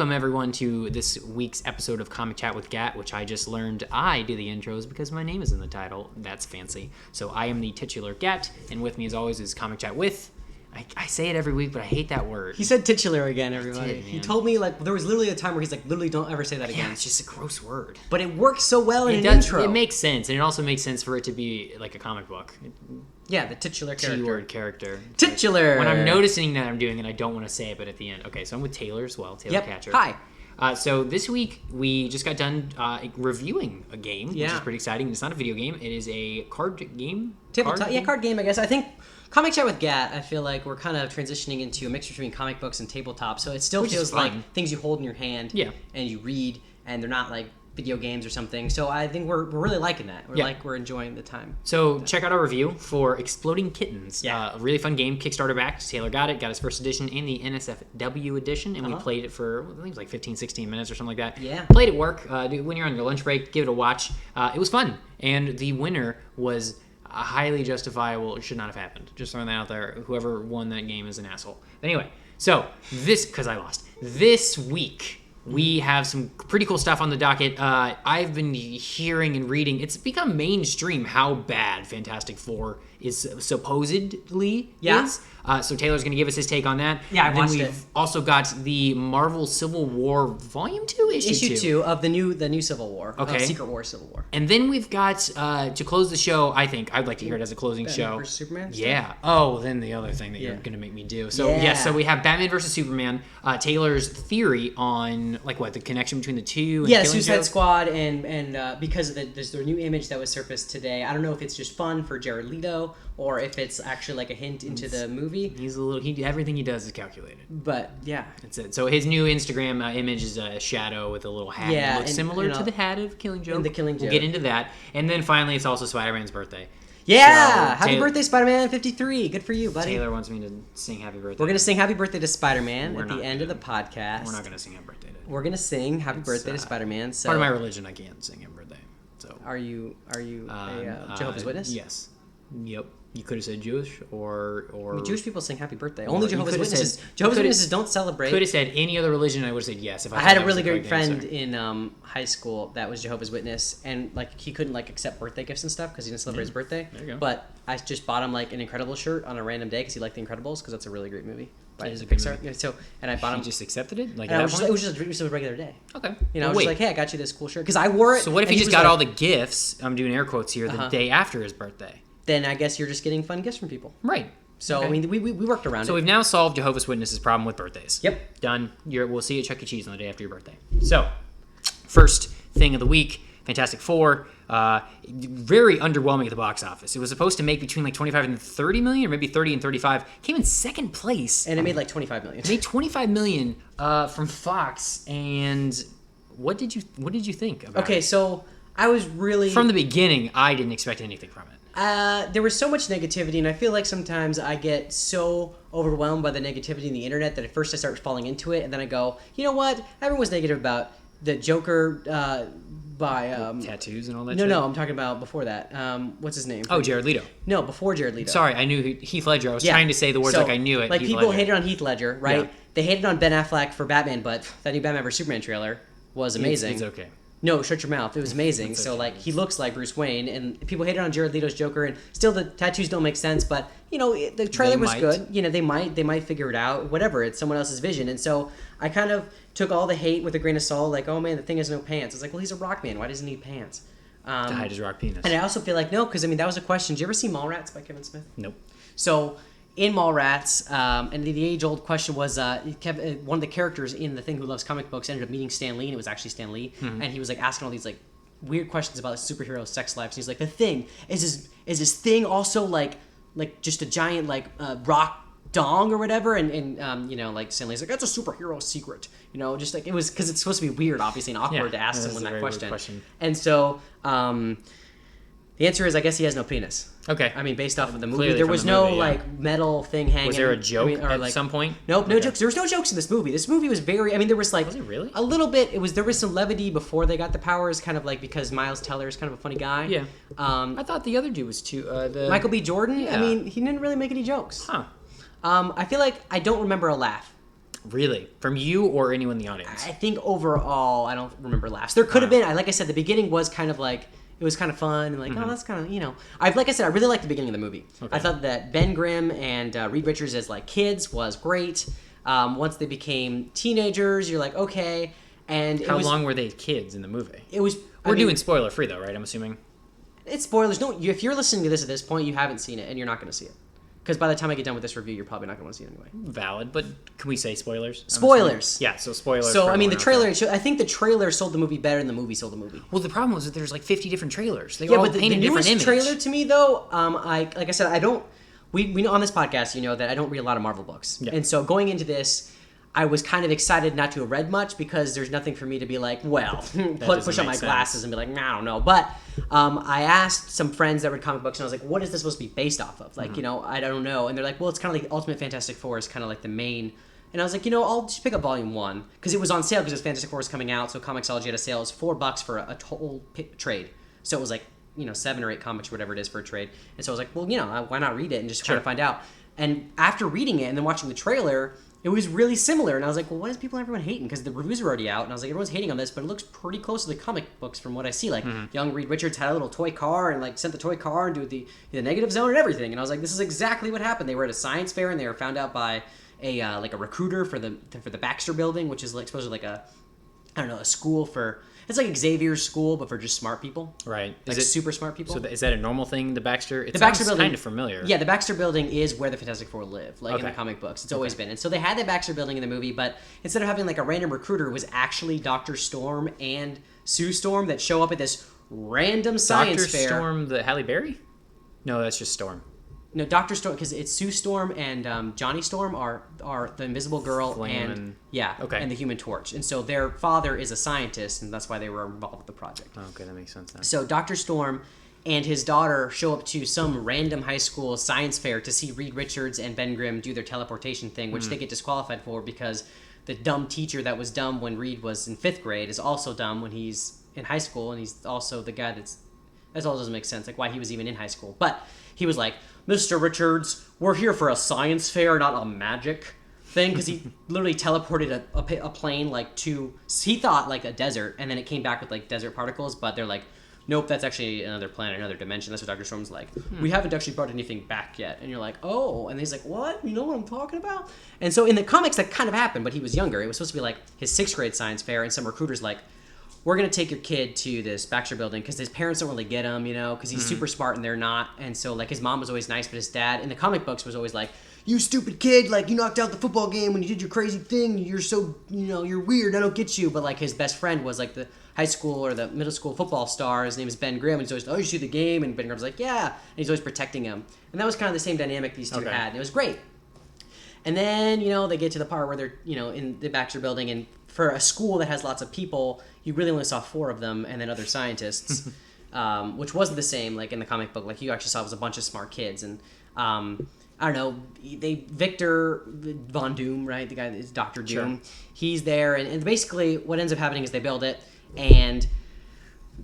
welcome everyone to this week's episode of Comic Chat with Gat, which I just learned I do the intros because my name is in the title. That's fancy. So I am the titular Gat, and with me as always is Comic Chat with... I say it every week, but I hate that word. He said titular again, everybody. He told me, like, there was literally a time where he's like, literally don't ever say that again. Yeah, it's just a gross word. But it works so well in an does, intro. It makes sense, and it also makes sense for it to be like a comic book. Yeah, the titular character. T-word character. Titular! When I'm noticing that I'm doing it, I don't want to say it, but at the end. Okay, so I'm with Taylor as well, Taylor Catcher. Hi. So this week, we just got done reviewing a game, which is pretty exciting. It's not a video game. It is a card game. Card game, I guess. I think Comic Chat with Gat, I feel like we're kind of transitioning into a mix between comic books and tabletop. So it still feels like things you hold in your hand and you read, and they're not like video games or something. So I think we're really liking that. We're enjoying the time. So check out our review for Exploding Kittens. A really fun game, Kickstarter backed. Taylor got his first edition and the NSFW edition, and we played it for, I think it was like 15, 16 minutes or something like that. Yeah. Played at work. When you're on your lunch break, give it a watch. It was fun. And the winner was highly justifiable. It should not have happened. Just throwing that out there. Whoever won that game is an asshole. Anyway, so because I lost. This week, we have some pretty cool stuff on the docket. I've been hearing and reading. It's become mainstream how bad Fantastic Four is supposedly is. So Taylor's going to give us his take on that. Yeah, I watched it. We've also got the Marvel Civil War Volume 2, Issue 2 of the new Civil War. Okay. Secret War Civil War. And then we've got, to close the show, I think, I'd like to hear it as a closing show. Batman vs. Superman? Yeah. Oh, then the other thing that you're going to make me do. So, so we have Batman vs. Superman, Taylor's theory on, the connection between the two. And Suicide Squad, and because there's their new image that was surfaced today. I don't know if it's just fun for Jared Leto, or if it's actually like a hint into the movie. He's everything he does is calculated. But yeah, that's it. So his new Instagram image is a shadow with a little hat. Yeah, it looks similar to the hat of Killing Joke. The Killing Joke. We'll get into that, and then finally, it's also Spider-Man's birthday. Yeah, happy birthday, Spider-Man 53. Good for you, buddy. Taylor wants me to sing happy birthday. We're gonna sing happy birthday to Spider-Man at the end of the podcast. We're not gonna sing happy birthday. We're gonna sing happy birthday to Spider-Man. So part of my religion, I can't sing happy birthday. So are you a Jehovah's Witness? Yes. Yep. You could have said Jewish or Jewish people sing happy birthday. Only Jehovah's Witnesses. Jehovah's Witnesses don't celebrate. Could have said any other religion. I would have said yes. If I had a really great friend in high school that was Jehovah's Witness, and he couldn't accept birthday gifts and stuff because he didn't celebrate his birthday. There you go. But I just bought him an Incredibles shirt on a random day because he liked the Incredibles because that's a really great movie. It is a Pixar. Yeah, and I bought him. He just accepted it. It was just a regular day. Okay. I was just like, hey, I got you this cool shirt because I wore it. So what if he just got all the gifts? I'm doing air quotes here. The day after his birthday. Then I guess you're just getting fun gifts from people. Right. So, I mean, we worked around it. So we've now solved Jehovah's Witnesses' problem with birthdays. Yep. Done. We'll see you at Chuck E. Cheese on the day after your birthday. So, first thing of the week, Fantastic Four. Very underwhelming at the box office. It was supposed to make between 25 and 30 million, or maybe 30 and 35. Came in second place. And it made 25 million. It made 25 million from Fox. And what did you think about it? Okay, so I was really... From the beginning, I didn't expect anything from it. There was so much negativity, and I feel like sometimes I get so overwhelmed by the negativity in the internet that at first I start falling into it, and then I go, you know what? Everyone's negative about the Joker by... tattoos and all that No, shit? no, I'm talking about before that. What's his name? Oh, Jared Leto. No, before Jared Leto. Sorry, I knew Heath Ledger. I was trying to say the words I knew it. People hated on Heath Ledger, right? Yeah. They hated on Ben Affleck for Batman, but that new Batman vs. Superman trailer was amazing. It's okay. No, shut your mouth. It was amazing. So, he looks like Bruce Wayne, and people hated on Jared Leto's Joker, and still the tattoos don't make sense, but, the trailer was good. They might figure it out. Whatever. It's someone else's vision. And so I kind of took all the hate with a grain of salt, oh, man, the thing has no pants. It's well, he's a rock man. Why does he need pants? To hide his rock penis. And I also feel no, because, that was a question. Did you ever see Mallrats by Kevin Smith? Nope. So... in Mallrats, and the age-old question was, one of the characters in The Thing Who Loves Comic Books ended up meeting Stan Lee, and it was actually Stan Lee, and he was asking all these weird questions about superhero sex lives. And he's like, the Thing is his thing also just a giant rock dong or whatever, and Stan Lee's that's a superhero secret, just it was because it's supposed to be weird, obviously, and awkward to ask someone that question. And so the answer is, I guess he has no penis. Okay. Based off of the movie. Clearly there was no, movie, metal thing hanging. Was there a joke at some point? Nope, no jokes. There was no jokes in this movie. This movie was very... there was Was it really? A little bit. There was some levity before they got the powers, kind of because Miles Teller is kind of a funny guy. Yeah. I thought the other dude was too... Michael B. Jordan? Yeah. He didn't really make any jokes. Huh. I feel like I don't remember a laugh. Really? From you or anyone in the audience? I think overall, I don't remember laughs. There could have been. Like I said, the beginning was kind of like it was kind of fun and like oh that's kind of like I said, I really liked the beginning of the movie. Okay. I thought that Ben Grimm and Reed Richards as like kids was great. Once they became teenagers, you're like okay. And How long were they kids in the movie? It was. We're doing spoiler free though, right? I'm assuming. It's spoilers. No, if you're listening to this at this point, you haven't seen it and you're not going to see it. Because by the time I get done with this review, you're probably not going to want to see it anyway. Valid, but can we say spoilers? Spoilers. Yeah, so spoilers. So I mean, the trailer. I think the trailer sold the movie better than the movie sold the movie. Well, the problem was that there's like 50 different trailers. They all paint a different image. Trailer to me though, like I said, I don't. We know on this podcast, that I don't read a lot of Marvel books, and so going into this, I was kind of excited not to have read much because there's nothing for me to be like, well, push on my glasses and be like, I don't know. But I asked some friends that read comic books and I was like, what is this supposed to be based off of? Like, I don't know. And they're like, well, it's kind of like Ultimate Fantastic Four is kind of like the main. And I was like, I'll just pick up volume 1 because it was on sale because Fantastic Four was coming out. So Comixology had a sale. It was $4 for a total trade. So it was like, 7 or 8 comics or whatever it is for a trade. And so I was like, well, why not read it and just try to find out. And after reading it and then watching the trailer, it was really similar, and I was like, well, what is everyone hating? Because the reviews are already out, and I was like, everyone's hating on this, but it looks pretty close to the comic books from what I see. Like, young Reed Richards had a little toy car, and, like, sent the toy car into the negative zone and everything, and I was like, this is exactly what happened. They were at a science fair, and they were found out by a recruiter for the Baxter Building, which is, like, supposedly like a school for... It's like Xavier's school, but for just smart people. Right. Like super smart people. So is that a normal thing, the Baxter? The Baxter Building, kind of familiar. Yeah, the Baxter Building is where the Fantastic Four live, like in the comic books. It's always been. And so they had the Baxter Building in the movie, but instead of having like a random recruiter, it was actually Dr. Storm and Sue Storm that show up at this random science fair. Dr. Storm, the Halle Berry? No, that's just Storm. No, Dr. Storm, because it's Sue Storm and Johnny Storm are the Invisible Girl and the Human Torch. And so their father is a scientist, and that's why they were involved with the project. Oh, okay, that makes sense then. So Dr. Storm and his daughter show up to some random high school science fair to see Reed Richards and Ben Grimm do their teleportation thing, which they get disqualified for because the dumb teacher that was dumb when Reed was in 5th grade is also dumb when he's in high school, and he's also the guy that all doesn't make sense, like why he was even in high school. But he was like, Mr. Richards, we're here for a science fair, not a magic thing, because he literally teleported a plane like to, he thought like a desert, and then it came back with like desert particles, but they're like, nope, that's actually another planet, another dimension. That's what Dr. Storm's like. We haven't actually brought anything back yet. And you're like, oh. And he's like, what? You know what I'm talking about? And so in the comics, that kind of happened, but he was younger. It was supposed to be like his 6th grade science fair, and some recruiter's like, we're going to take your kid to this Baxter Building because his parents don't really get him, because he's super smart and they're not. And so, like, his mom was always nice, but his dad in the comic books was always like, you stupid kid, like, you knocked out the football game when you did your crazy thing. You're so, you're weird. I don't get you. But, like, his best friend was, like, the high school or the middle school football star. His name is Ben Grimm. And he's always, oh, you see the game? And Ben Grimm's like, yeah. And he's always protecting him. And that was kind of the same dynamic these two had. And it was great. And then, they get to the part where they're, in the Baxter Building, and for a school that has lots of people, you really only saw 4 of them and then other scientists, which wasn't the same, like, in the comic book. Like, you actually saw it was a bunch of smart kids. And, I don't know, Victor Von Doom, right? The guy that is Dr. Doom. Sure. He's there. And basically what ends up happening is they build it, and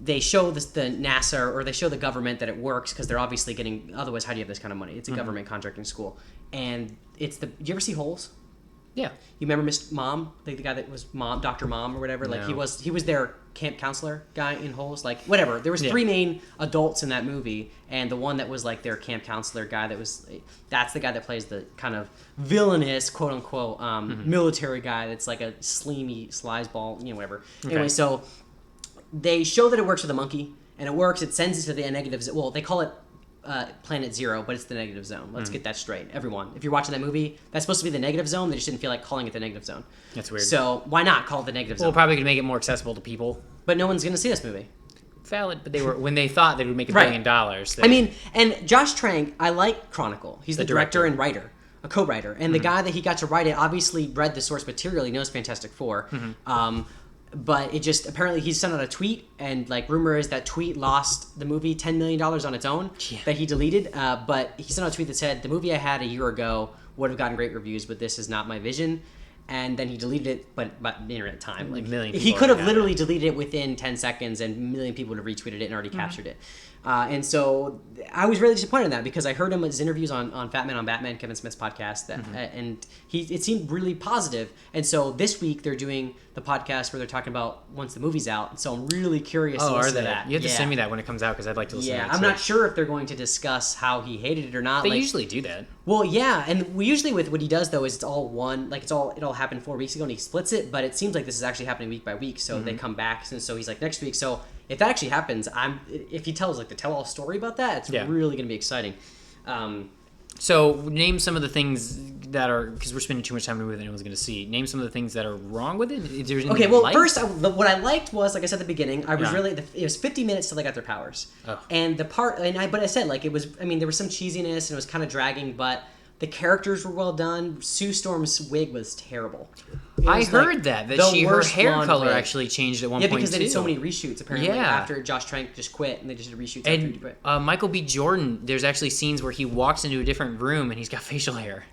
they show the NASA, or they show the government that it works, because they're obviously getting, otherwise how do you have this kind of money? It's a government contracting school. And it's do you ever see Holes? Yeah. You remember Miss Mom, the guy that was Mom, Dr. Mom or whatever? Like, no. he was their camp counselor guy in Holes. Like, whatever. There was 3 main adults in that movie, and the one that was like their camp counselor guy that's the guy that plays the kind of villainous, quote unquote, military guy that's like a sleamy sleazeball, whatever. Okay. Anyway, so they show that it works with a monkey, and it works. It sends it to the negative. Well, they call it Planet Zero, but it's the negative zone. Let's get that straight, everyone. If you're watching that movie, that's supposed to be the negative zone. They just didn't feel like calling it the negative zone. That's weird. So why not call it the negative zone? Well, probably could make it more accessible to people. But no one's going to see this movie. Valid, but they were when they thought they would make $1 billion. I mean, and Josh Trank, I like Chronicle. He's the director and writer, a co-writer, and the guy that he got to write it obviously read the source material. He knows Fantastic Four. But it just, apparently he sent out a tweet, and like rumor is that tweet lost the movie $10 million on its own that he deleted. But he sent out a tweet that said, the movie I had a year ago would have gotten great reviews, but this is not my vision. and then he deleted it, but the internet time. Like, A million he people could have already literally deleted it within 10 seconds, and a million people would have retweeted it and already captured it. And so I was really disappointed in that because I heard him in his interviews on Fat Man on Batman, Kevin Smith's podcast, and it seemed really positive. And so this week they're doing the podcast where they're talking about once the movie's out. So I'm really curious to listen to that. You have to send me that when it comes out because I'd like to listen to Yeah, that I'm too. not sure if they're going to discuss how he hated it or not. They usually do that. Well, yeah, and we usually with what he does though is it's all one, like it all happened 4 weeks ago and he splits it, but it seems like this is actually happening week by week. So they come back, and so he's like next week. So if that actually happens, if he tells like the tell-all story about that, it's really going to be exciting. So name some of the things that are, because we're spending too much time with it, anyone's going to see. Name some of the things that are wrong with it. If there's Okay, well, first, what I liked was, like I said at the beginning, I was Yeah. it was 50 minutes till they got their powers. Oh. And but I said, like, it was, I mean, there was some cheesiness and it was kind of dragging, but the characters were well done. Sue Storm's wig was terrible. I heard that her worst hair blonde color wig. actually changed at one point. Yeah, because they did so too. many reshoots, apparently, Yeah. after Josh Trank just quit, and they just did reshoots after he And quit. Michael B. Jordan, there's actually scenes where he walks into a different room and he's got facial hair.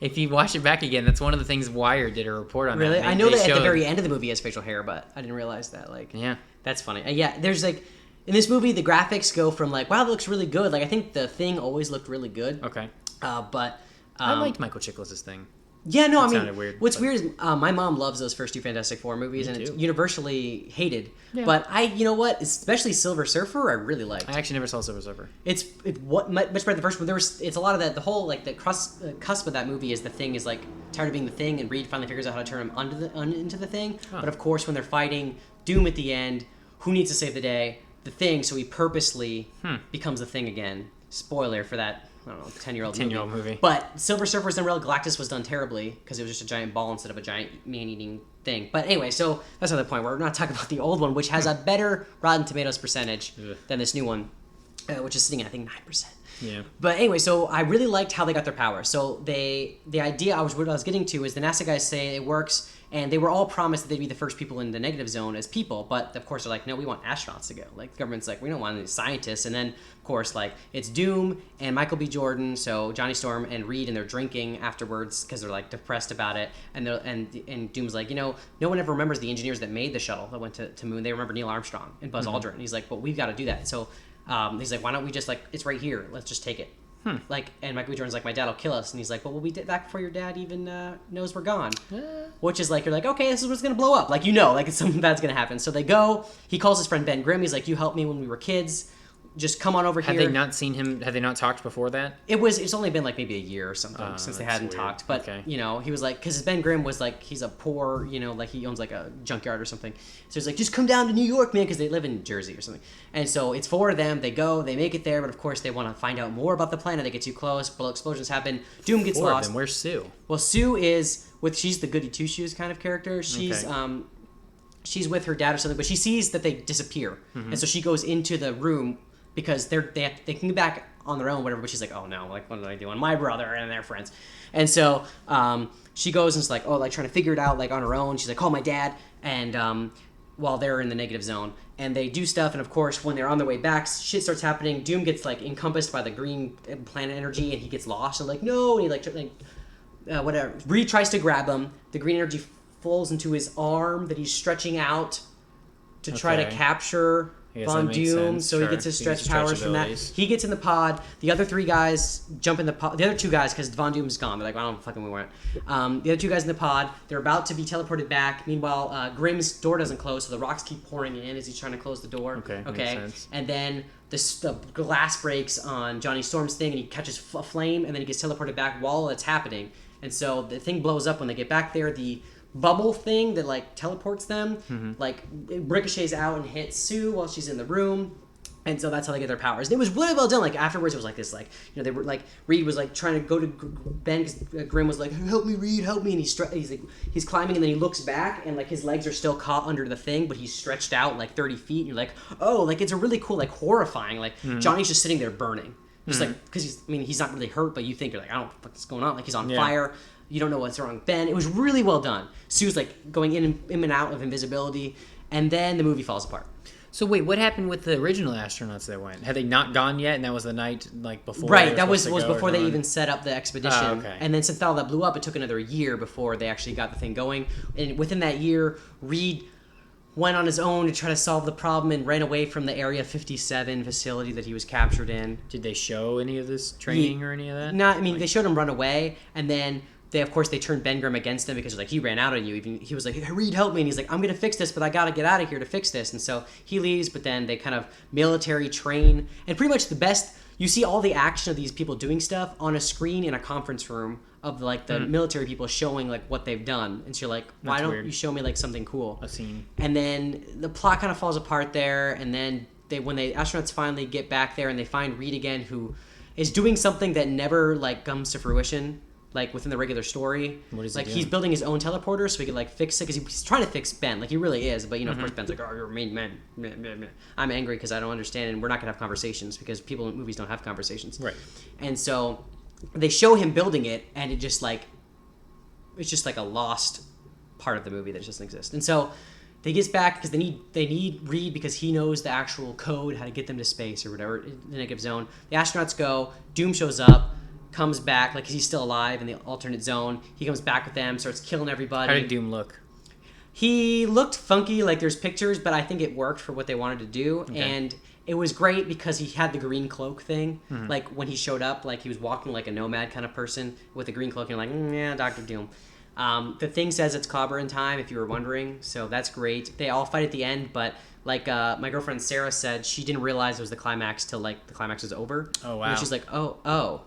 If you watch it back again, that's one of the things Wired did a report on. Really? That. I know that at the showed- very end of the movie he has facial hair, but I didn't realize that. Like, Yeah. that's funny. Yeah, there's like, in this movie, the graphics go from like, wow, that looks really good. Like, I think The Thing always looked really good. Okay. But I liked Michael Chiklis' thing. yeah, no, I mean, sounded weird, what's but- weird is my mom loves those first two Fantastic Four movies, and it's too. universally hated. Yeah. But you know what? Especially Silver Surfer, I really liked. I actually never saw Silver Surfer. It's much better than the first one. It's a lot of that. The whole like the cusp of that movie is the Thing is like tired of being the Thing, and Reed finally figures out how to turn him into the Thing. But of course, when they're fighting Doom at the end, who needs to save the day? The Thing. So he purposely becomes the Thing again. Spoiler for that. I don't know, 10-year-old movie. But Silver Surfer was done well. Galactus was done terribly because it was just a giant ball instead of a giant man-eating thing. But anyway, so that's another point. We're not talking about the old one, which has a better Rotten Tomatoes percentage than this new one, which is sitting at, I think, 9%. Yeah. But anyway, so I really liked how they got their power. So the idea what I was getting to is the NASA guys say it works, and they were all promised that they'd be the first people in the negative zone as people, but of course they're like, no, we want astronauts to go. Like the government's like, we don't want any scientists. And then of course, like, it's Doom and Michael B. Jordan, so Johnny Storm and Reed, and they're drinking afterwards because they're like depressed about it. And Doom's like, no one ever remembers the engineers that made the shuttle that went to Moon. They remember Neil Armstrong and Buzz Aldrin. And he's like, but we've got to do that. So he's like, why don't we just, like, it's right here, let's just take it. Like, and Michael B. Jordan's like, my dad will kill us, and he's like, but we'll be back before your dad even knows we're gone. Which is like, you're like, okay, this is what's gonna blow up, like, like it's something bad's gonna happen. So they go. He calls his friend Ben Grimm. He's like, you helped me when we were kids. Just come on over here. Had they not seen him? Had they not talked before that? It's only been like maybe a year or something since they that's hadn't weird. talked. But Okay. he was like, because Ben Grimm was like, he's a poor, like he owns like a junkyard or something. So he's like, just come down to New York, man, because they live in Jersey or something. And so it's 4 of them. They go, they make it there, but of course they want to find out more about the planet. They get too close. Explosions happen. Doom gets 4 of lost. them. Where's Sue? Well, Sue is she's the goody two shoes kind of character. She's Okay. She's with her dad or something, but she sees that they disappear, and so she goes into the room because they can get back on their own, whatever. But she's like, oh no, like, what did I do on my brother and their friends? And so she goes and is like, like trying to figure it out like on her own. She's like, call my dad, and while they're in the negative zone, and they do stuff, and of course when they're on their way back, shit starts happening. Doom gets like encompassed by the green planet energy, and he gets lost. And like, no, and he like whatever. Reed tries to grab him. The green energy falls into his arm that he's stretching out to try to Okay. capture I guess Von that makes Doom. sense, So sure. he gets his He gets stretch his powers from that. abilities. He gets in the pod. The other 3 guys jump in the pod. The other 2 guys, because Von Doom's gone. They're like, I don't fucking we weren't. The other 2 guys in the pod. They're about to be teleported back. Meanwhile, Grimm's door doesn't close, so the rocks keep pouring in as he's trying to close the door. Okay, makes sense. And then the glass breaks on Johnny Storm's thing, and he catches a flame, and then he gets teleported back while it's happening. And so the thing blows up when they get back there. The bubble thing that like teleports them, like it ricochets out and hits Sue while she's in the room. And so that's how they get their powers. And it was really well done. Like afterwards, it was like this, like, they were like, Reed was like trying to go to Ben because Grimm was like, help me, Reed, help me. And he's climbing, and then he looks back, and like his legs are still caught under the thing, but he's stretched out like 30 feet. And you're like, oh, like it's a really cool, like horrifying. Like Johnny's just sitting there burning, just like, because he's not really hurt, but you think you're like, I don't know what the fuck's going on. Like he's on fire. You don't know what's wrong with Ben. It was really well done. Sue's like going in and out of invisibility, and then the movie falls apart. So wait, what happened with the original astronauts that went? Had they not gone yet, and that was the night like before? Right, that was before they even set up the expedition. Oh, okay. And then since all that blew up, it took another year before they actually got the thing going. And within that year, Reed went on his own to try to solve the problem and ran away from the Area 57 facility that he was captured in. Did they show any of this training or any of that? No, I mean, they showed him run away, and then they turned Ben Grimm against him because like he ran out on you. Even he was like, hey, Reed, help me, and he's like, I'm gonna fix this, but I gotta get out of here to fix this. And so he leaves, but then they kind of military train, and pretty much the best. You see all the action of these people doing stuff on a screen in a conference room of like the military people showing like what they've done, and so you're like, why That's don't weird. you show me like something cool? A scene. And then the plot kind of falls apart there, and then when the astronauts finally get back there and they find Reed again, who is doing something that never like comes to fruition, like within the regular story. What is he like doing? he's building his own teleporter so he could like fix it because he's trying to fix Ben, like he really is. But you know, of course, Ben's like, "Oh, you're a mean man." Meh, meh, meh. I'm angry because I don't understand, and we're not gonna have conversations because people in movies don't have conversations. Right. And so they show him building it, and it's just like a lost part of the movie that just doesn't exist. And so they get back because they need Reed because he knows the actual code how to get them to space or whatever, the negative zone. The astronauts go. Doom shows up, comes back like he's still alive in the alternate zone. He comes back with them, starts killing everybody. How did Doom look? He looked funky, like there's pictures, but I think it worked for what they wanted to do. Okay. And it was great because he had the green cloak thing. Like when he showed up, like he was walking like a nomad kind of person with a green cloak, and you're like, yeah, Dr. Doom. The thing says it's Clobber in time, if you were wondering, so that's great. They all fight at the end, but like my girlfriend Sarah said, she didn't realize it was the climax till like the climax was over. Oh, wow. And she's like, oh,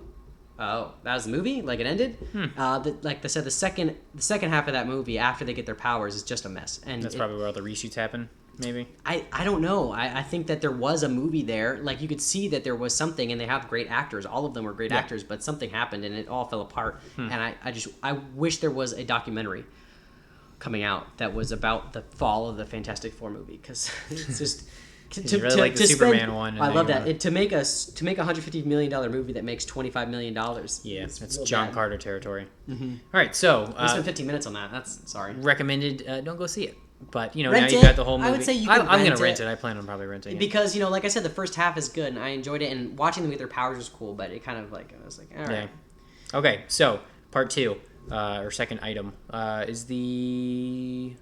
that was the movie? Like it ended? Like they said, the second half of that movie after they get their powers is just a mess. And That's probably where all the reshoots happen, maybe. I don't know. I think that there was a movie there. Like you could see that there was something, and they have great actors. All of them were great actors, but something happened and it all fell apart. And I wish there was a documentary coming out that was about the fall of the Fantastic Four movie, because it's just You really like the Superman one, and I now love you that. wanna- To make a $150 million movie that makes $25 million. Yeah, it's real John bad. Carter territory. All right, so We spent 15 minutes on that. That's sorry. recommended. Don't go see it. But you know, Rent now you it. got the whole movie. I would say you I'm can gonna rent rent it. it. I plan on probably renting it. Because, you know, like I said, the first half is good, and I enjoyed it, and watching them get their powers was cool, but it kind of like, I was like, all right. Yeah. Okay, so part two, or second item, is the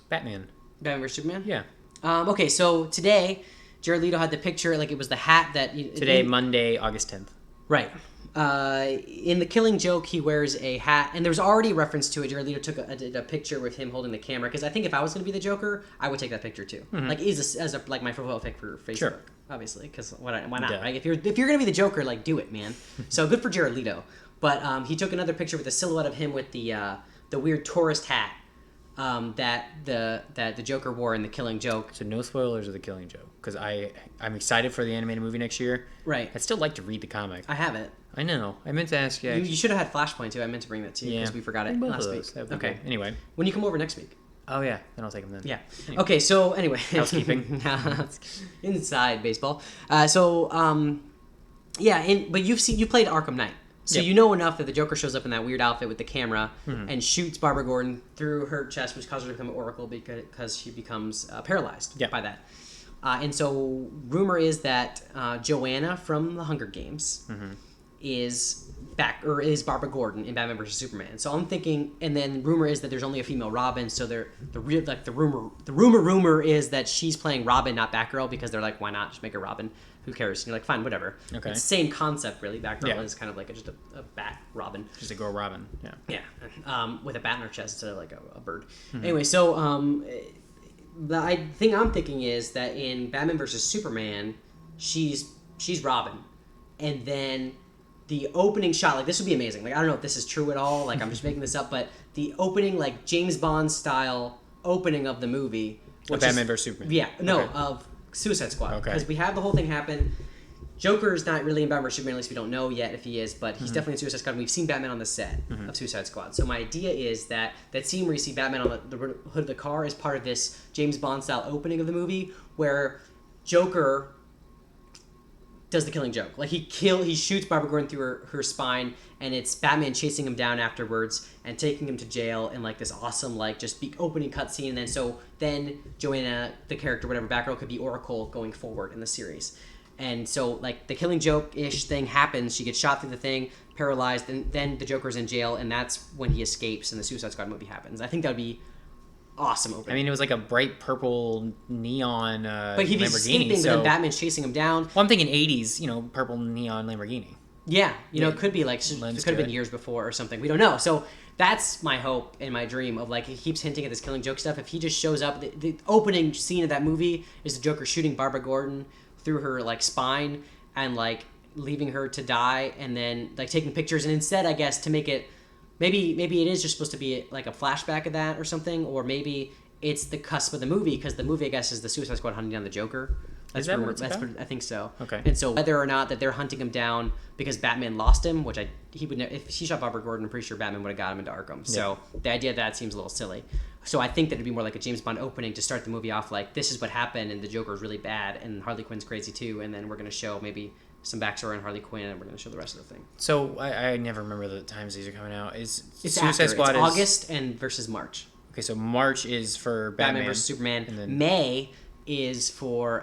Batman. Batman vs. Superman? Yeah. Okay, so today, Jared Leto had the picture, like it was the hat that... Today, Monday, August 10th. Right. In the Killing Joke, he wears a hat, and there's already a reference to it. Jared Leto took a picture with him holding the camera, because I think if I was going to be the Joker, I would take that picture too. Like as a like my profile pic for Facebook, Sure. obviously, because why not? Duh. Right? If you're going to be the Joker, like do it, man. So good for Jared Leto. But he took another picture with a silhouette of him with the weird tourist hat that the Joker wore in the Killing Joke. So no spoilers of the Killing Joke, because I'm excited for the animated movie next year. Right. I'd still like to read the comic. I have it. I know. I meant to ask you. You should have had Flashpoint too. I meant to bring that to you because we forgot it Both last of week. those. That would be Okay. cool. Anyway. When you come over next week. Oh yeah. Then I'll take them then. Yeah. Anyway. Okay. So anyway, Housekeeping. Inside baseball. Yeah. But you played Arkham Knight, so Yep. you know enough that the Joker shows up in that weird outfit with the camera and shoots Barbara Gordon through her chest, which causes her to become an Oracle because she becomes paralyzed Yep. by that. And so rumor is that Joanna from the Hunger Games is back, or is Barbara Gordon in Batman vs Superman. So I'm thinking, and then rumor is that there's only a female Robin. So the rumor is that she's playing Robin, not Batgirl, because they're like, why not just make her Robin? Who cares? And you're like, fine, whatever. Okay. It's the same concept, really. Batgirl Yeah. is kind of like just a bat Robin. Just a girl Robin. Yeah. Yeah, with a bat in her chest instead of like a bird. Anyway, so the thing I'm thinking is that in Batman vs Superman, she's Robin, and then the opening shot, like this would be amazing. Like I don't know if this is true at all. Like I'm just making this up, but the opening, like James Bond style opening of the movie, Of Batman vs Superman. yeah, no, Okay. of Suicide Squad, Okay. because we have the whole thing happen. Joker's not really in Batman vs Superman, at least we don't know yet if he is, but he's definitely in Suicide Squad. And we've seen Batman on the set of Suicide Squad. So my idea is that scene where you see Batman on the hood of the car is part of this James Bond style opening of the movie, where Joker does the killing joke. Like he shoots Barbara Gordon through her spine, and it's Batman chasing him down afterwards and taking him to jail in like this awesome like just opening cutscene. And then Joanna, the character, whatever, Batgirl, could be Oracle going forward in the series. And so like the killing joke-ish thing happens. She gets shot through the thing, paralyzed, and then the Joker's in jail, and that's when he escapes and the Suicide Squad movie happens. I think that would be awesome opening. I mean, it was like a bright purple neon but he's Lamborghini. escaping, but then Batman's chasing him down. Well, I'm thinking 80s, purple neon Lamborghini. Yeah, it could be like, it could have been years before or something. We don't know. So that's my hope and my dream of like, he keeps hinting at this killing joke stuff. If he just shows up, the opening scene of that movie is the Joker shooting Barbara Gordon through her like spine and like leaving her to die, and then like taking pictures. And instead, I guess, to make it, maybe it is just supposed to be like a flashback of that or something, or maybe it's the cusp of the movie, because the movie, I guess, is the Suicide Squad hunting down the Joker. Is that what it's about? I think so. Okay. And so whether or not that they're hunting him down because Batman lost him, which he would if he shot Barbara Gordon, I'm pretty sure Batman would have got him into Arkham. So the idea of that seems a little silly. So I think that it'd be more like a James Bond opening to start the movie off like, this is what happened, and the Joker's really bad, and Harley Quinn's crazy too, and then we're going to show maybe some backstory on Harley Quinn, and we're going to show the rest of the thing. So I never remember the times these are coming out. It's Suicide Squad it's August and versus March. Okay, so March is for Batman versus Superman. And then May is for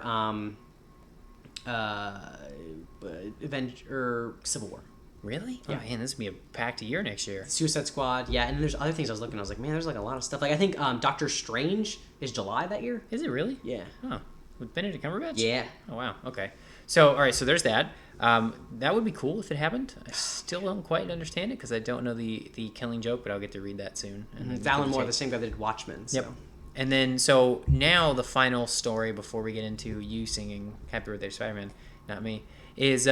Civil War. Really? Yeah. Oh man, this is gonna be a packed year next year. Suicide Squad, yeah, and there's other things I was looking. I was like, man, there's like a lot of stuff. Like I think Doctor Strange is July that year. Is it really? Yeah. Oh, with Benedict Cumberbatch? Yeah. Oh wow. Okay. So all right. So there's that. That would be cool if it happened. I still don't quite understand it because I don't know the Killing Joke, but I'll get to read that soon. And it's Alan Moore, the same guy that did Watchmen. So. Yep. And then so now the final story before we get into you singing Happy Birthday Spider-Man, not me, is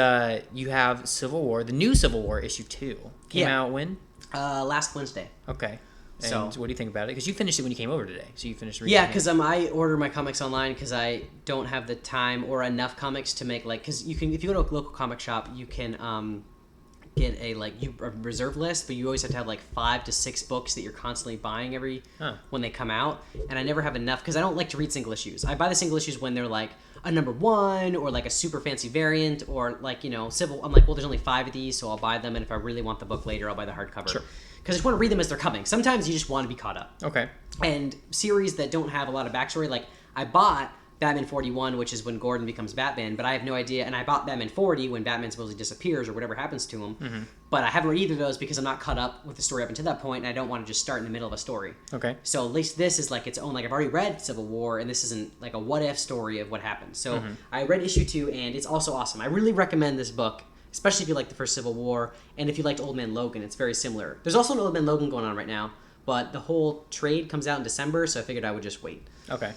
you have Civil War, the new Civil War issue 2 came out when? Last Wednesday. Okay. And so what do you think about it? Because you finished it when you came over today, so you finished reading. Yeah, because I order my comics online because I don't have the time or enough comics to make because you can, if you go to a local comic shop, you can get a reserve list, but you always have to have 5 to 6 books that you're constantly buying when they come out, and I never have enough because I don't like to read single issues. I buy the single issues when they're like a number 1 or like a super fancy variant or Civil. I'm like, well, there's only 5 of these, so I'll buy them, and if I really want the book later, I'll buy the hardcover. Sure. Because I just want to read them as they're coming. Sometimes you just want to be caught up. Okay. And series that don't have a lot of backstory, like I bought Batman 41, which is when Gordon becomes Batman, but I have no idea. And I bought Batman 40 when Batman supposedly disappears or whatever happens to him. Mm-hmm. But I haven't read either of those because I'm not caught up with the story up until that point, and I don't want to just start in the middle of a story. Okay. So at least this is like its own. Like I've already read Civil War, and this isn't like a what if story of what happened. So I read issue 2, and it's also awesome. I really recommend this book, especially if you like the first Civil War, and if you liked Old Man Logan. It's very similar. There's also an Old Man Logan going on right now, but the whole trade comes out in December, so I figured I would just wait. Okay.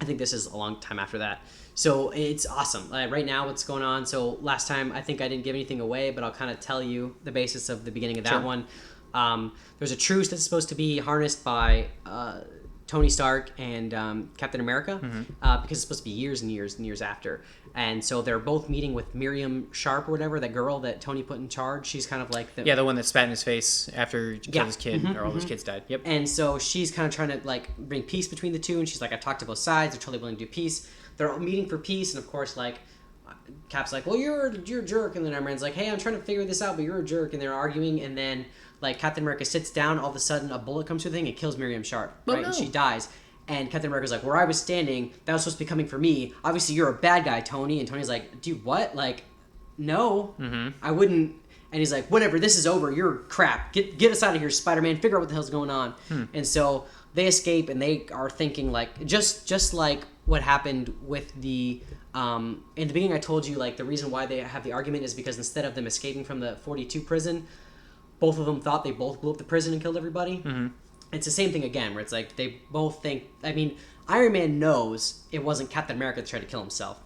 I think this is a long time after that. So it's awesome. Right now, what's going on? So last time, I think I didn't give anything away, but I'll kind of tell you the basis of the beginning of that one. There's a truce that's supposed to be harnessed by Tony Stark and Captain America because it's supposed to be years and years and years after. And so they're both meeting with Miriam Sharp or whatever, that girl that Tony put in charge. She's kind of like the one that spat in his face after he killed his kid, or all his kids died. Yep. And so she's kind of trying to bring peace between the two, and she's like, I've talked to both sides. They're totally willing to do peace. They're all meeting for peace, and of course, Cap's like, well, you're a jerk, and then Iron Man's like, hey, I'm trying to figure this out, but you're a jerk, and they're arguing, and then Captain America sits down, all of a sudden a bullet comes through the thing and kills Miriam Sharp, right? No. And she dies. And Captain America's like, where I was standing, that was supposed to be coming for me. Obviously, you're a bad guy, Tony. And Tony's like, dude, what? No, I wouldn't. And he's like, whatever, this is over. You're crap. Get us out of here, Spider-Man. Figure out what the hell's going on. And so they escape, and they are thinking just like what happened with the in the beginning. I told you the reason why they have the argument is because instead of them escaping from the 42 prison, both of them thought they both blew up the prison and killed everybody. It's the same thing again, where it's like they both think. I mean, Iron Man knows it wasn't Captain America that tried to kill himself,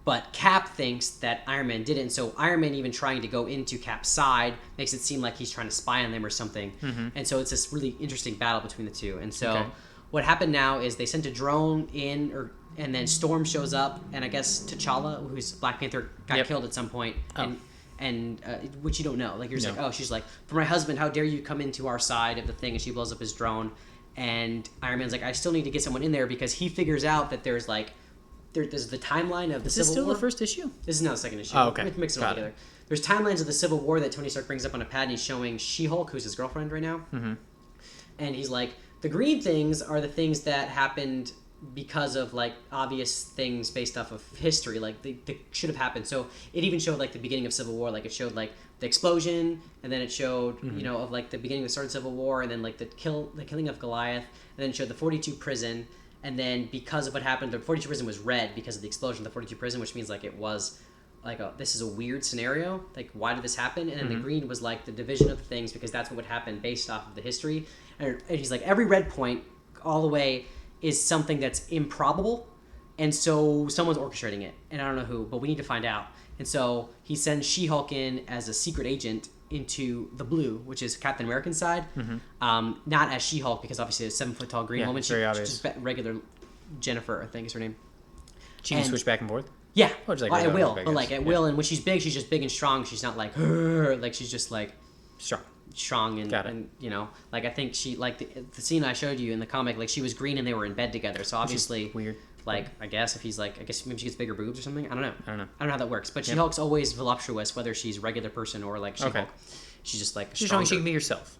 but Cap thinks that Iron Man did it. And so Iron Man even trying to go into Cap's side makes it seem like he's trying to spy on them or something. And so it's this really interesting battle between the two. And so what happened now is they sent a drone in, and then Storm shows up, and I guess T'Challa, who's Black Panther, got killed at some point. And which you don't know. You're just she's like, for my husband, how dare you come into our side of the thing? And she blows up his drone. And Iron Man's like, I still need to get someone in there because he figures out that there's there's the timeline of the Is this Civil still War. the first issue? This is now the second issue. Oh, okay. Let's mix it all Got it. together. There's timelines of the Civil War that Tony Stark brings up on a pad, and he's showing She-Hulk, who's his girlfriend right now. Mm-hmm. And he's like, the green things are the things that happened because of like obvious things based off of history, like they should have happened. So it even showed like the beginning of Civil War, like it showed like the explosion, and then it showed you know of like the beginning of the start of Civil War, and then like the killing of Goliath, and then it showed the 42 prison, and then because of what happened, the 42 prison was red because of the explosion of the 42 prison, which means like it was like this is a weird scenario, like why did this happen? And then the green was like the division of the things because that's what would happen based off of the history, and he's like every red point all the way is something that's improbable, and so someone's orchestrating it, and I don't know who, but we need to find out. And so he sends She-Hulk in as a secret agent into the blue, which is Captain American's side, not as She-Hulk because obviously a 7 foot tall green woman. Very obvious. Just regular Jennifer, I think is her name. She can switch back and forth. Yeah, Or just like well, it regular will, Hulk, I but like guess. it will, and when she's big, she's just big and strong. She's not like her, like she's just like strong and, Got it. and you know, like I think she like the scene I showed you in the comic, like she was green and they were in bed together. So obviously weird. Like I guess if he's like, I guess maybe she gets bigger boobs or something. I don't know. I don't know. I don't know how that works. But She-Hulk's always voluptuous, whether she's a regular person or like She-Hulk. Okay. She's just like She's showing stronger. she can be herself.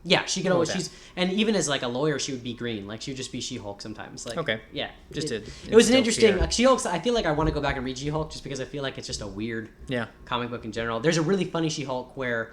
Yeah, she can Cool always. with She's and even as like a lawyer, she would be green. Like she would just be She-Hulk sometimes. Like Okay. yeah, Just it, to it was an instill interesting fear. like She-Hulk's. I feel like I want to go back and read She-Hulk just because I feel like it's just a weird Yeah. comic book in general. There's a really funny She-Hulk where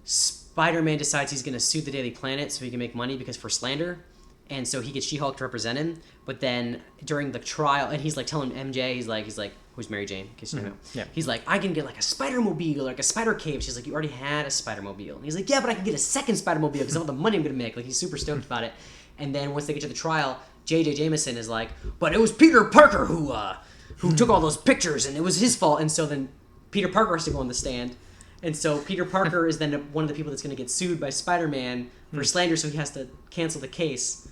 Spider-Man decides he's going to sue the Daily Planet so he can make money because for slander. And so he gets She-Hulk to represent him. But then during the trial, and he's like telling MJ, he's like, who's Mary Jane? In case you don't know. Yeah. He's like, I can get like a Spider-Mobile, like a Spider Cave. She's like, you already had a Spider-Mobile. And he's like, yeah, but I can get a second Spider-Mobile because of all the money I'm going to make. Like he's super stoked about it. And then once they get to the trial, J.J. Jameson is like, but it was Peter Parker who took all those pictures and it was his fault. And so then Peter Parker has to go on the stand. And so Peter Parker is then one of the people that's going to get sued by Spider-Man for slander, so he has to cancel the case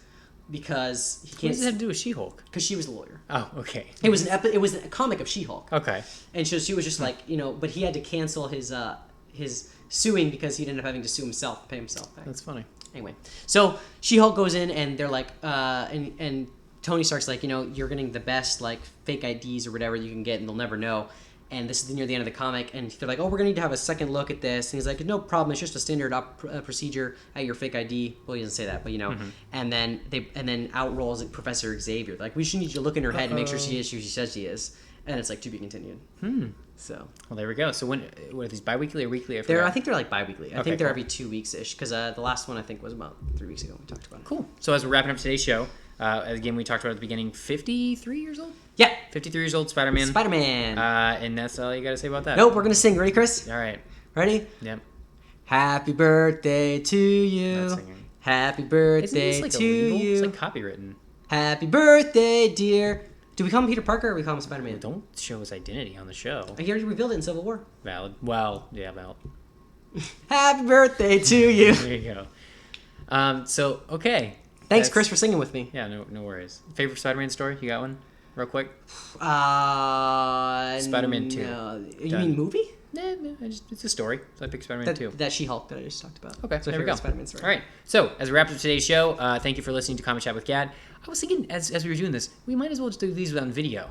because he What can't. does that have to do with She-Hulk? Because she was the lawyer. Oh, okay. It was it was a comic of She-Hulk. Okay. And so she was just like, you know, but he had to cancel his suing because he'd end up having to sue himself, pay himself back. That's funny. Anyway, so She-Hulk goes in and they're like, and Tony Stark's like, you know, you're getting the best like fake IDs or whatever you can get, and they'll never know. And this is near the end of the comic, and they're like, oh, we're gonna need to have a second look at this. And he's like, no problem, it's just a standard procedure at your fake ID. Well, he doesn't say that, but you know. And then out rolls Professor Xavier. Like, we should need you to look in her head and make sure she is who she says she is. And it's like to be continued. So Well, there we go. So what are these, bi-weekly or weekly? I think they're like bi-weekly. I think they're every 2 weeks ish because the last one I think was about 3 weeks ago. We talked about it. Cool. So as we're wrapping up today's show, again, we talked about at the beginning, 53 years old? Yeah, 53 years old, Spider-Man. Spider-Man. And that's all you got to say about that. Nope, we're gonna sing. Ready, Chris? All right. Ready? Yep. Happy birthday to you. Not singing. Happy Isn't birthday this like to illegal? you. It's like copywritten. Happy birthday, dear. Do we call him Peter Parker or we call him Spider-Man? Don't show his identity on the show. He already revealed it in Civil War. Valid. Well, yeah, valid. Happy birthday to you. There you go. So, okay. Thanks, That's- Chris, for singing with me. Yeah, no worries. Favorite Spider-Man story? You got one? Real quick? Spider-Man 2. No. You Done. mean movie? Nah, it's a story. So I picked Spider-Man 2. That She-Hulk that I just talked about. Okay, That's my there we favorite go. Spider-Man story. All right. So, as we wrap up today's show, thank you for listening to Comic Chat with Gad. I was thinking, as we were doing this, we might as well just do these on video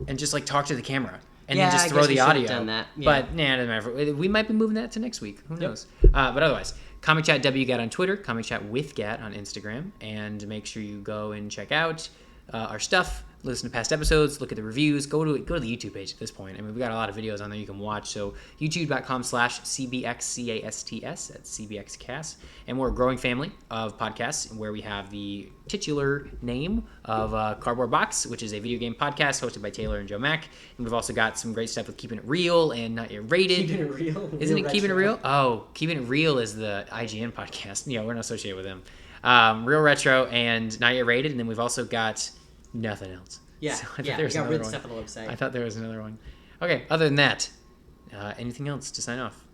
and just like talk to the camera and Yeah, then just I throw guess we the should have audio. done that. Yeah. But nah, it doesn't matter. We might be moving that to next week. Who knows? But otherwise, Comic Chat WGAT on Twitter, Comic Chat with Gat on Instagram, and make sure you go and check out our stuff. Listen to past episodes, look at the reviews, go to the YouTube page at this point. I mean, we've got a lot of videos on there you can watch. So youtube.com/CBXCASTS, that's CBXCast. And we're a growing family of podcasts where we have the titular name of Cardboard Box, which is a video game podcast hosted by Taylor and Joe Mack. And we've also got some great stuff with Keeping It Real and Not Yet Rated. Keeping It Real? Isn't Real it Keeping It retro. Real? Oh, Keeping It Real is the IGN podcast. Yeah, we're not associated with them. Real Retro and Not Yet Rated. And then we've also got nothing else. Yeah, So I thought yeah. there We was got another rid of one. stuff on the website. I thought there was another one. Okay, other than that, anything else to sign off?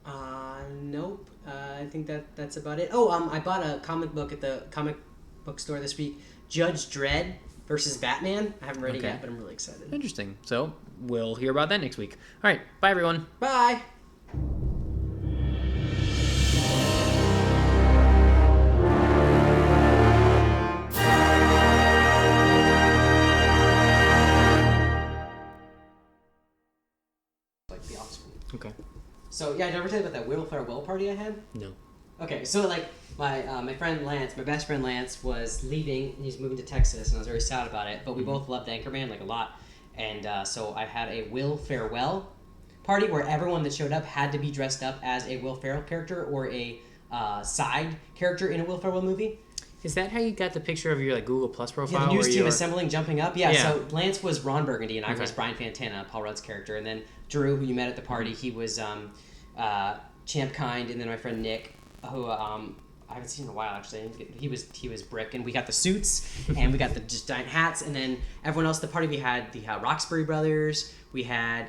Nope. I think that's about it. Oh, I bought a comic book at the comic book store this week. Judge Dredd versus Batman. I haven't read it Okay. yet, but I'm really excited. Interesting. So we'll hear about that next week. All right, bye everyone. Bye. Okay. So yeah, did I ever tell you about that Will Farewell party I had? No. Okay, so like my friend Lance, my best friend Lance, was leaving and he's moving to Texas, and I was very sad about it. But we both loved Anchorman like a lot, and so I had a Will Farewell party where everyone that showed up had to be dressed up as a Will Ferrell character or a side character in a Will Ferrell movie. Is that how you got the picture of your like Google Plus profile? Yeah, the news where team you're... assembling, jumping up. Yeah, Yeah. so Lance was Ron Burgundy, and I Okay. was Brian Fantana, Paul Rudd's character. And then Drew, who you met at the party, he was Champ Kind, and then my friend Nick, who I haven't seen in a while actually. He was Brick, and we got the suits, and we got the just giant hats, and then everyone else at the party, we had the Roxbury brothers, we had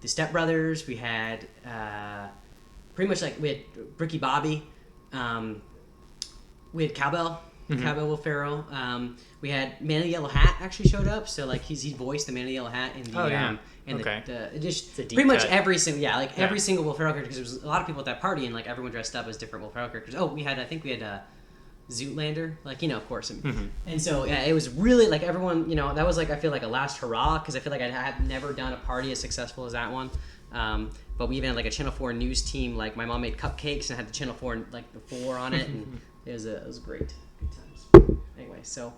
the Step Brothers, we had pretty much like we had Ricky Bobby, we had Cowbell. Cowbell Will Ferrell. We had Man in the Yellow Hat actually showed up, so like he voiced the Man in the Yellow Hat in the the just a deep pretty much cut. every single every single Will Ferrell character, because there was a lot of people at that party and like everyone dressed up as different Will Ferrell characters. Oh, we had Zootlander, like of course, and so yeah, it was really like everyone that was like I feel like a last hurrah, because I feel like I had never done a party as successful as that one. But we even had like a Channel 4 news team. Like my mom made cupcakes and had the Channel 4 like the 4 on it, and it was great. Good times. Anyway, so